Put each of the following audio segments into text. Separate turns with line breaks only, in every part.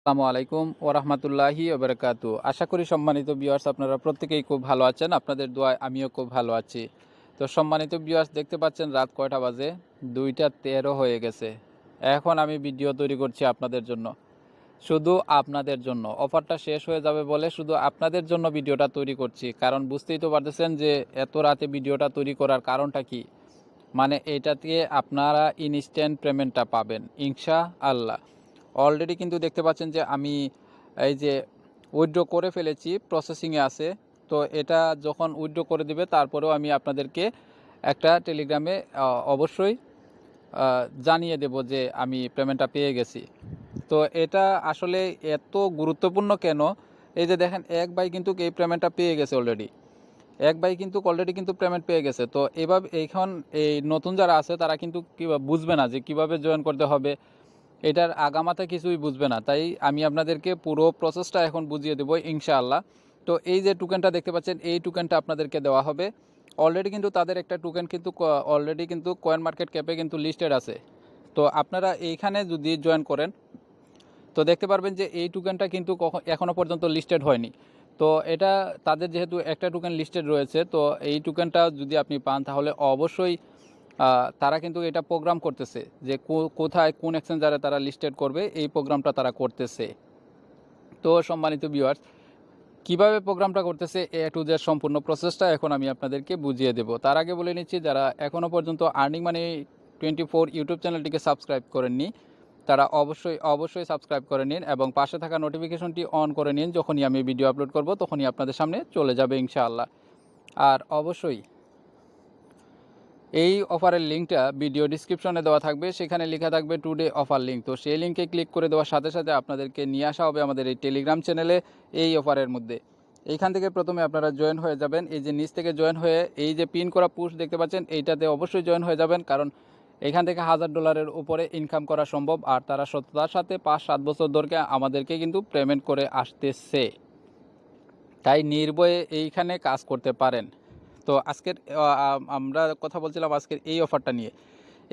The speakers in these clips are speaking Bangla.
আসসালামু আলাইকুম ওরহমতুল্লাহি ওবরাকাতু। আশা করি সম্মানিত ভিউয়ার্স আপনারা প্রত্যেকেই খুব ভালো আছেন। আপনাদের দোয়ায় আমিও খুব ভালো আছি। তো সম্মানিত ভিউয়ার্স দেখতে পাচ্ছেন রাত কয়টা বাজে? 2টা 13 হয়ে গেছে। এখন আমি ভিডিও তৈরি করছি আপনাদের জন্য। শুধু আপনাদের জন্য। অফারটা শেষ হয়ে যাবে বলে শুধু আপনাদের জন্য ভিডিওটা তৈরি করছি। কারণ বুঝতেই তো পারতেছেন যে এত রাতে ভিডিওটা তৈরি করার কারণটা কি? মানে এটা দিয়ে আপনারা ইনস্ট্যান্ট পেমেন্টটা পাবেন ইনশাআল্লাহ। অলরেডি কিন্তু দেখতে পাচ্ছেন যে আমি এই যে উইথড্র করে ফেলেছি, প্রসেসিংয়ে আছে। তো এটা যখন উইথড্র করে দিবে তারপরেও আমি আপনাদেরকে একটা টেলিগ্রামে অবশ্যই জানিয়ে দেব যে আমি পেমেন্টটা পেয়ে গেছি। তো এটা আসলে এত গুরুত্বপূর্ণ কেন? এই যে দেখেন এক ভাই কিন্তু এই পেমেন্টটা পেয়ে গেছে অলরেডি। এক ভাই কিন্তু অলরেডি কিন্তু পেমেন্ট পেয়ে গেছে। তো এভাবে এখন এই নতুন যারা আছে তারা কিন্তু বুঝবে না যে কিভাবে জয়েন করতে হবে, এটার আগামাথা কিছুই বুঝবে না। তাই আমি আপনাদেরকে পুরো প্রসেসটা এখন বুঝিয়ে দেবো ইনশাআল্লাহ। তো এই যে টোকেনটা দেখতে পাচ্ছেন, এই টোকেনটা আপনাদেরকে দেওয়া হবে। অলরেডি কিন্তু তাদের একটা টোকেন কিন্তু অলরেডি কিন্তু কয়েন মার্কেট ক্যাপে কিন্তু লিস্টেড আছে। তো আপনারা এইখানে যদি জয়েন করেন তো দেখতে পারবেন যে এই টোকেনটা কিন্তু এখনও পর্যন্ত লিস্টেড হয়নি। তো এটা তাদের যেহেতু একটা টোকেন লিস্টেড রয়েছে, তো এই টোকেনটা যদি আপনি পান তাহলে অবশ্যই তারা কিন্তু এটা প্রোগ্রাম করতেছে যে কোথায় কোন এক্সচেঞ্জারে তারা লিস্টেড করবে, এই প্রোগ্রামটা তারা করতেছে। তো সম্মানিত ভিউয়ার্স, কীভাবে প্রোগ্রামটা করতেছে এ টু জেড সম্পূর্ণ প্রসেসটা এখন আমি আপনাদেরকে বুঝিয়ে দেব। তার আগে বলে নিচ্ছি, যারা এখনও পর্যন্ত আর্নিং মানি 24 ইউটিউব চ্যানেলটিকে সাবস্ক্রাইব করেননি তারা অবশ্যই সাবস্ক্রাইব করে নিন এবং পাশে থাকা নোটিফিকেশনটি অন করে নিন। যখনই আমি ভিডিও আপলোড করব তখনই আপনাদের সামনে চলে যাবে ইনশাআল্লাহ। আর অবশ্যই এই অফারের লিঙ্কটা ভিডিও ডিসক্রিপশনে দেওয়া থাকবে, সেখানে লেখা থাকবে টুডে অফার লিঙ্ক। তো সেই লিঙ্কে ক্লিক করে দেওয়ার সাথে সাথে আপনাদেরকে নিয়ে আসা হবে আমাদের এই টেলিগ্রাম চ্যানেলে এই অফারের মধ্যে। এইখান থেকে প্রথমে আপনারা জয়েন হয়ে যাবেন। এই যে নিচ থেকে জয়েন হয়ে এই যে পিন করা পুশ দেখতে পাচ্ছেন, এইটাতে অবশ্যই জয়েন হয়ে যাবেন, কারণ এখান থেকে $1000 উপরে ইনকাম করা সম্ভব। আর তারা সততার সাথে 5-7 বছর ধরে আমাদেরকে কিন্তু পেমেন্ট করে আসতেছে। তাই নির্ভয়ে এইখানে কাজ করতে পারেন। তো আজকের আমরা কথা বলছিলাম আজকের এই অফারটা নিয়ে।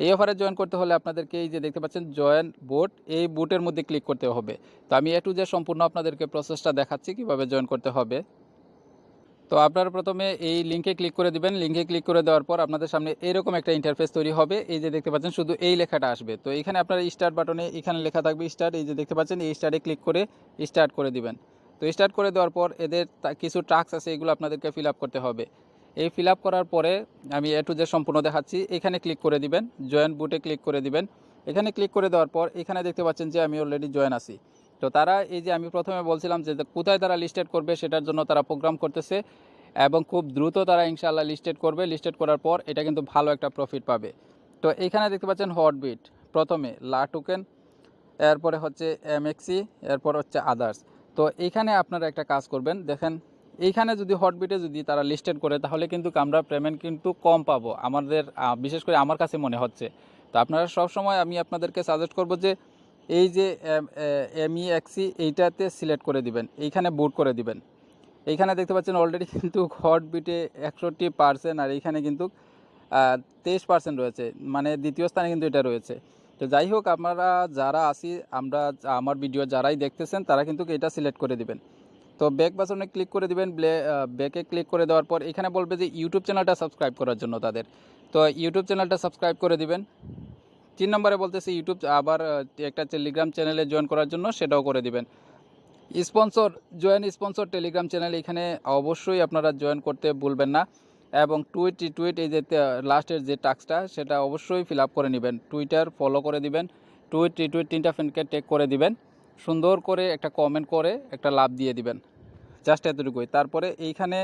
এই অফারে জয়েন করতে হলে আপনাদেরকে এই যে দেখতে পাচ্ছেন জয়েন বুট, এই বুটের মধ্যে ক্লিক করতে হবে। তো আমি এ টু জেড সম্পূর্ণ আপনাদেরকে প্রসেসটা দেখাচ্ছি কীভাবে জয়েন করতে হবে। তো আপনারা প্রথমে এই লিঙ্কে ক্লিক করে দিবেন। লিঙ্কে ক্লিক করে দেওয়ার পর আপনাদের সামনে এরকম একটা ইন্টারফেস তৈরি হবে। এই যে দেখতে পাচ্ছেন শুধু এই লেখাটা আসবে। তো এখানে আপনারা স্টার্ট বাটনে এখানে লেখা থাকবে স্টার্ট, এই যে দেখতে পাচ্ছেন এই স্টার্টে ক্লিক করে স্টার্ট করে দিবেন। তো স্টার্ট করে দেওয়ার পর এদের কিছু টাস্ক আছে, এগুলো আপনাদেরকে ফিল আপ করতে হবে। এই ফিল আপ করার পরে আমি এ টু জেড সম্পূর্ণ দেখাচ্ছি। এখানে ক্লিক করে দিবেন, জয়েন বুটে ক্লিক করে দিবেন। এখানে ক্লিক করে দেওয়ার পর এখানে দেখতে পাচ্ছেন যে আমি অলরেডি জয়েন আছি। তো তারা এই যে আমি প্রথমে বলছিলাম যে কোথায় তারা লিস্টেড করবে সেটার জন্য তারা প্রোগ্রাম করতেছে এবং খুব দ্রুত তারা ইনশাআল্লাহ লিস্টেড করবে। লিস্টেড করার পর এটা কিন্তু ভালো একটা প্রফিট পাবে। তো এইখানে দেখতে পাচ্ছেন হটবিট, প্রথমে লা টোকেন, এরপরে হচ্ছে এমএক্সি, এরপর হচ্ছে আদার্স। তো এইখানে আপনারা একটা কাজ করবেন, দেখেন এইখানে যদি হটবিটে যদি তারা লিস্টেড করে তাহলে কিন্তু আমরা পেমেন্ট কিন্তু কম পাবো আমাদের, বিশেষ করে আমার কাছে মনে হচ্ছে। তো আপনারা সবসময় আমি আপনাদেরকে সাজেস্ট করব যে এই যে এমইএক্সি এইটাতে সিলেক্ট করে দিবেন, এইখানে বুট করে দিবেন। এইখানে দেখতে পাচ্ছেন অলরেডি কিন্তু হটবিটে 61%, আর এইখানে কিন্তু 23% রয়েছে, মানে দ্বিতীয় স্থানে কিন্তু এটা রয়েছে। তো যাই হোক, আপনারা যারা আসি আমার ভিডিও যারাই দেখতেছেন তারা কিন্তু এটা সিলেক্ট করে দিবেন। তো ব্যাক বাটনে ক্লিক করে দিবেন। ব্যাকে ক্লিক করে দেওয়ার পর এখানে বলবে যে ইউটিউব চ্যানেলটা সাবস্ক্রাইব করার জন্য তাদের। তো ইউটিউব চ্যানেলটা সাবস্ক্রাইব করে দিবেন। 3 নম্বরে বলতেছে ইউটিউব আবার একটা টেলিগ্রাম চ্যানেলে জয়েন করার জন্য, সেটাও করে দিবেন। স্পন্সর টেলিগ্রাম চ্যানেল, এখানে অবশ্যই আপনারা জয়েন করতে ভুলবেন না। এবং টুইট এই যে লাস্টের যে টাস্কটা সেটা অবশ্যই ফিল আপ করে নেবেন। টুইটার ফলো করে দিবেন, টুইট 3টা ফ্রেন্ডকে টেক করে দিবেন, সুন্দর করে একটা কমেন্ট করে একটা লাভ দিয়ে দিবেন, জাস্ট এতটুকুই। তারপরে এইখানে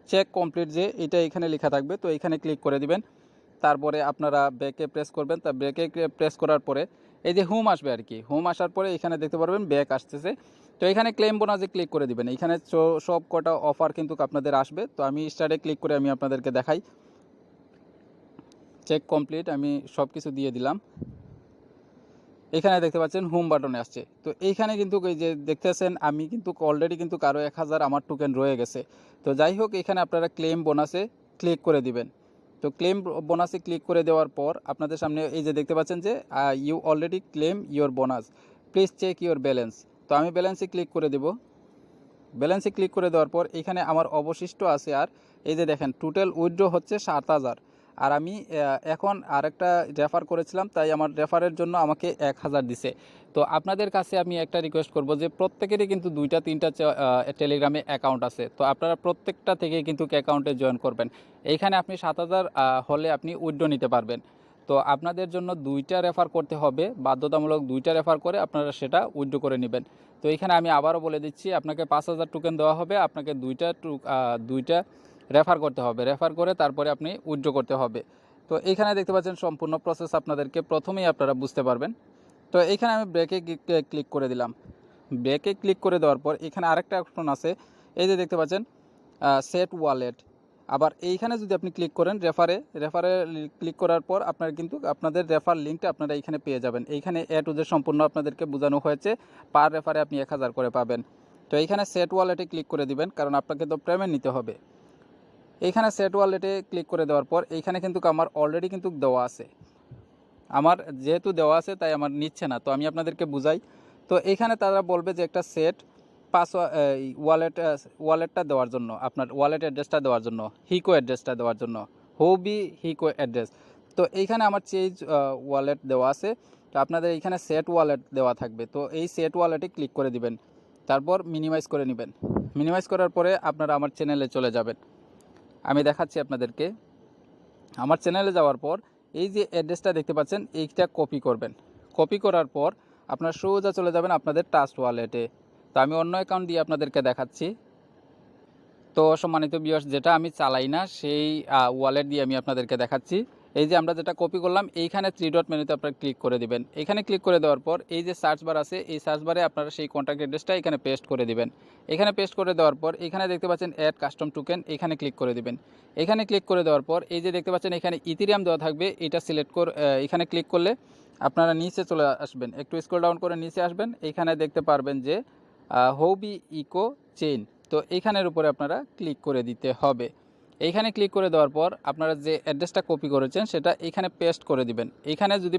চেক কমপ্লিট যে এটা এখানে লেখা থাকবে, তো এইখানে ক্লিক করে দিবেন। তারপরে আপনারা ব্যাকে প্রেস করবেন। তা ব্যাকে প্রেস করার পরে এই যে হোম আসবে আর কি, হোম আসার পরে এখানে দেখতে পারবেন ব্যাক আসতেছে। তো এখানে ক্লেম বোনাসে ক্লিক করে দিবেন। এখানে সব কটা অফার কিন্তু আপনাদের আসবে। তো আমি স্টার্টে ক্লিক করে আমি আপনাদেরকে দেখাই। চেক কমপ্লিট, আমি সব কিছু দিয়ে দিলাম। এখানে দেখতে পাচ্ছেন হোম বাটনে আসছে। তো এইখানে কিন্তু এই যে দেখতেছেন আমি কিন্তু অলরেডি কিন্তু কারো 1000 আমার টোকেন রয়ে গেছে। তো যাই হোক, এখানে আপনারা ক্লেম বোনাসে ক্লিক করে দিবেন। তো ক্লেম বোনাসে ক্লিক করে দেওয়ার পর আপনাদের সামনে এই যে দেখতে পাচ্ছেন যে you already claim your bonus, please check your balance. তো আমি ব্যালেন্সে ক্লিক করে দেব। ব্যালেন্সে ক্লিক করে দেওয়ার পর এখানে আমার অবশিষ্ট আছে, আর এই যে দেখেন টোটাল উইথড্র হচ্ছে 7,000। আর আমি এখন আরেকটা রেফার করেছিলাম, তাই আমার রেফারের জন্য আমাকে 1,000 দিছে। তো আপনাদের কাছে আমি একটা রিকোয়েস্ট করব যে প্রত্যেকেরই কিন্তু 2টা-3টা টেলিগ্রামে অ্যাকাউন্ট আছে, তো আপনারা প্রত্যেকটা থেকে কিন্তু অ্যাকাউন্টে জয়েন করবেন। এইখানে আপনি 7,000 হলে আপনি উইথড্র নিতে পারবেন। তো আপনাদের জন্য 2টা রেফার করতে হবে, বাধ্যতামূলক 2টা রেফার করে আপনারা সেটা উইথড্র করে নেবেন। তো এখানে আমি আবারও বলে দিচ্ছি, আপনাকে 5,000 টোকেন দেওয়া হবে, আপনাকে 2টা রেফার করতে হবে, রেফার করে তারপরে আপনি উইথড্র করতে হবে। তো এখানে দেখতে পাচ্ছেন সম্পূর্ণ প্রসেস আপনাদেরকে প্রথমেই আপনারা বুঝতে পারবেন। তো এখানে আমি ব্রেকে ক্লিক করে দিলাম। ব্রেকে ক্লিক করে দেওয়ার পর এখানে আরেকটা অপশন আছে, এই যে দেখতে পাচ্ছেন সেট ওয়ালেট। আবার এইখানে যদি আপনি ক্লিক করেন রেফারে ক্লিক করার পর আপনারা কিন্তু আপনাদের রেফার লিঙ্কটা আপনারা এইখানে পেয়ে যাবেন। এইখানে এ টু জেড সম্পূর্ণ আপনাদেরকে বোঝানো হয়েছে, পার রেফারে আপনি 1,000 করে পাবেন। তো এইখানে সেট ওয়ালেটে ক্লিক করে দিবেন, কারণ আপনাকে তো পেমেন্ট নিতে হবে। এইখানে সেট ওয়ালেটে ক্লিক করে দেওয়ার পর এইখানে কিন্তু আমার অলরেডি কিন্তু দেওয়া আছে, আমার যেহেতু দেওয়া আছে তাই আমার নিচ্ছে না। তো আমি আপনাদেরকে বুঝাই। তো এইখানে তারা বলবে যে একটা সেট ওয়ালেটটা দেওয়ার জন্য, আপনার ওয়ালেট অ্যাড্রেসটা দেওয়ার জন্য, হিকো অ্যাড্রেসটা দেওয়ার জন্য, হোবি হিকো অ্যাড্রেস। তো এইখানে আমার চেঞ্জ ওয়ালেট দেওয়া আছে, তো আপনাদের এইখানে সেট ওয়ালেট দেওয়া থাকবে। তো এই সেট ওয়ালেটে ক্লিক করে দিবেন, তারপর মিনিমাইজ করে নেবেন। মিনিমাইজ করার পরে আপনারা আমার চ্যানেলে চলে যাবেন। আমি দেখাচ্ছি আপনাদেরকে। আমার চ্যানেলে যাওয়ার পর এই যে অ্যাড্রেসটা দেখতে পাচ্ছেন, এইটা কপি করবেন। কপি করার পর আপনার সোজা চলে যাবেন আপনাদের ট্রাস্ট ওয়ালেটে। তো আমি অন্য অ্যাকাউন্ট দিয়ে আপনাদেরকে দেখাচ্ছি। তো সম্মানিত ভিউয়ার্স, যেটা আমি চালাই না সেই ওয়ালেট দিয়ে আমি আপনাদেরকে দেখাচ্ছি। এই যে আমরা যেটা কপি করলাম, এইখানে 3 ডট মেনুতে আপনারা ক্লিক করে দিবেন। এখানে ক্লিক করে দেওয়ার পর এই যে সার্চ বার আছে, এই সার্চ বারে আপনারা সেই কন্ট্যাক্ট অ্যাড্রেসটা এখানে পেস্ট করে দিবেন। এখানে পেস্ট করে দেওয়ার পর এখানে দেখতে পাচ্ছেন অ্যাড কাস্টম টোকেন, এখানে ক্লিক করে দিবেন। এখানে ক্লিক করে দেওয়ার পর এই যে দেখতে পাচ্ছেন এখানে ইথেরিয়াম দেওয়া থাকবে, এটা সিলেক্ট করে এখানে ক্লিক করলে আপনারা নিচে চলে আসবেন, একটু স্ক্রল ডাউন করে নিচে আসবেন। এইখানে দেখতে পারবেন যে হোবি ইকো চেইন, তো এইখানের উপরে আপনারা ক্লিক করে দিতে হবে। এইখানে ক্লিক করে দেওয়ার পর আপনারা যে অ্যাড্রেসটা কপি করেছেন সেটা এখানে পেস্ট করে দিবেন। এইখানে যদি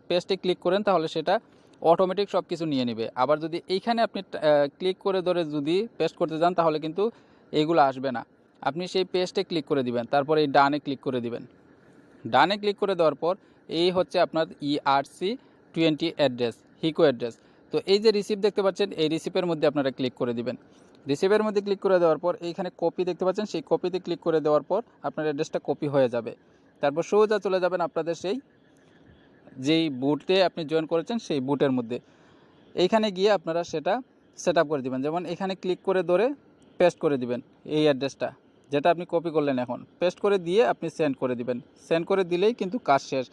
পেস্টে ক্লিক করেন তাহলে সেটা অটোমেটিক সব কিছু নিয়ে নেবে। আবার যদি এইখানে আপনি ক্লিক করে ধরে যদি পেস্ট করতে যান তাহলে কিন্তু এইগুলো আসবে না। আপনি সেই পেস্টে ক্লিক করে দিবেন, তারপরে এই ডানে ক্লিক করে দিবেন। ডানে ক্লিক করে দেওয়ার পর এই হচ্ছে আপনার ERC20 অ্যাড্রেস, হিকো অ্যাড্রেস। তো এই যে রিসিপ্ট দেখতে পাচ্ছেন, এই রিসিপ্টের মধ্যে আপনারা ক্লিক করে দিবেন। রিসিপ্টের মধ্যে ক্লিক করে দেওয়ার পর এইখানে কপি দেখতে পাচ্ছেন, সেই কপিতে ক্লিক করে দেওয়ার পর আপনার অ্যাড্রেসটা কপি হয়ে যাবে। তারপর সোজা চলে যাবেন আপনাদের সেই যেই বুটে আপনি জয়েন করেছেন সেই বুটের মধ্যে। এইখানে গিয়ে আপনারা সেটা সেট আপ করে দেবেন। যেমন এখানে ক্লিক করে ধরে পেস্ট করে দিবেন এই অ্যাড্রেসটা, যেটা আপনি কপি করলেন, এখন পেস্ট করে দিয়ে আপনি সেন্ড করে দিবেন। সেন্ড করে দিলেই কিন্তু কাজ শেষ।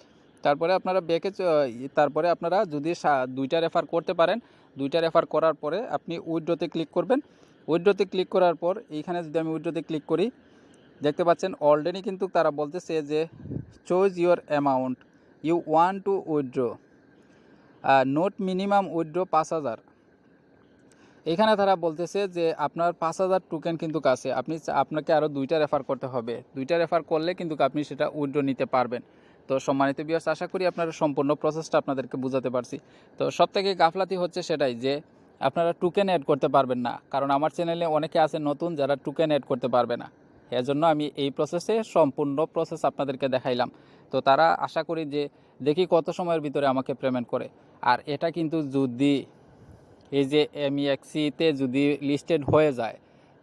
তারপরে আপনারা তারপরে আপনারা যদি 2টা রেফার করতে পারেন, 2টা রেফার করার পরে আপনি উইথড্রতে ক্লিক করবেন। উইথড্রতে ক্লিক করার পর এইখানে যদি আমি উইথড্রতে ক্লিক করি, দেখতে পাচ্ছেন অলরেডি কিন্তু তারা বলতেছে যে choose your amount you want to withdraw, note minimum withdraw 5,000। এখানে তারা বলতেছে যে আপনার 5,000 টোকেন কিন্তু কাছে, আপনাকে আরও 2টা রেফার করতে হবে। 2টা রেফার করলে কিন্তু আপনি সেটা উইথড্র নিতে পারবেন। তো সম্মানিত ভিউয়ার্স, আশা করি আপনারা সম্পূর্ণ প্রসেসটা আপনাদেরকে বোঝাতে পারছি। তো সবথেকে গাফলাতি হচ্ছে সেটাই যে আপনারা টোকেন অ্যাড করতে পারবেন না, কারণ আমার চ্যানেলে অনেকে আছে নতুন যারা টোকেন অ্যাড করতে পারবে না। এজন্য আমি এই প্রসেসে সম্পূর্ণ প্রসেস আপনাদেরকে দেখাইলাম। তো তারা আশা করি যে দেখি কত সময়ের ভিতরে আমাকে পেমেন্ট করে। আর এটা কিন্তু যদি এই যে MEXC-তে যদি লিস্টেড হয়ে যায়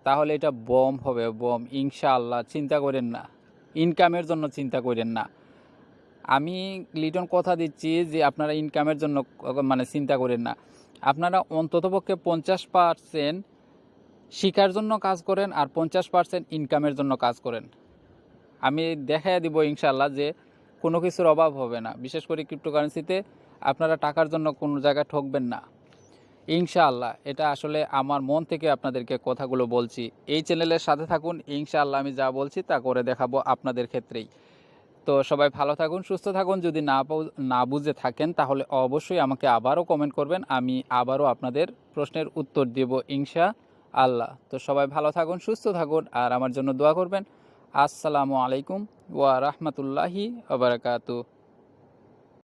তাহলে এটা বম হবে, বম। ইনশাআল্লাহ, চিন্তা করেন না, ইনকামের জন্য চিন্তা করেন না। আমি লিটন কথা দিচ্ছি যে আপনারা ইনকামের জন্য মানে চিন্তা করেন না। আপনারা অন্ততপক্ষে 50% শিকার জন্য কাজ করেন আর 50% ইনকামের জন্য কাজ করেন। আমি দেখাইয়া দিব ইনশাআল্লাহ যে কোনো কিছুর অভাব হবে না। বিশেষ করে ক্রিপ্টোকারেন্সিতে আপনারা টাকার জন্য কোনো জায়গায় ঠকবেন না ইনশাআল্লাহ। এটা আসলে আমার মন থেকে আপনাদেরকে কথাগুলো বলছি। এই চ্যানেলের সাথে থাকুন, ইনশাআল্লাহ আমি যা বলছি তা করে দেখাবো আপনাদের ক্ষেত্রেই। তো সবাই ভালো থাকুন, সুস্থ থাকুন। যদি না বুঝে থাকেন তাহলে অবশ্যই আমাকে আবারও কমেন্ট করবেন, আমি আবারও আপনাদের প্রশ্নের উত্তর দেব ইনশাআল্লাহ। তো সবাই ভালো থাকুন, সুস্থ থাকুন আর আমার জন্য দোয়া করবেন। আসসালামু আলাইকুম ওয়া রাহমাতুল্লাহি ওয়া বারাকাতুহু।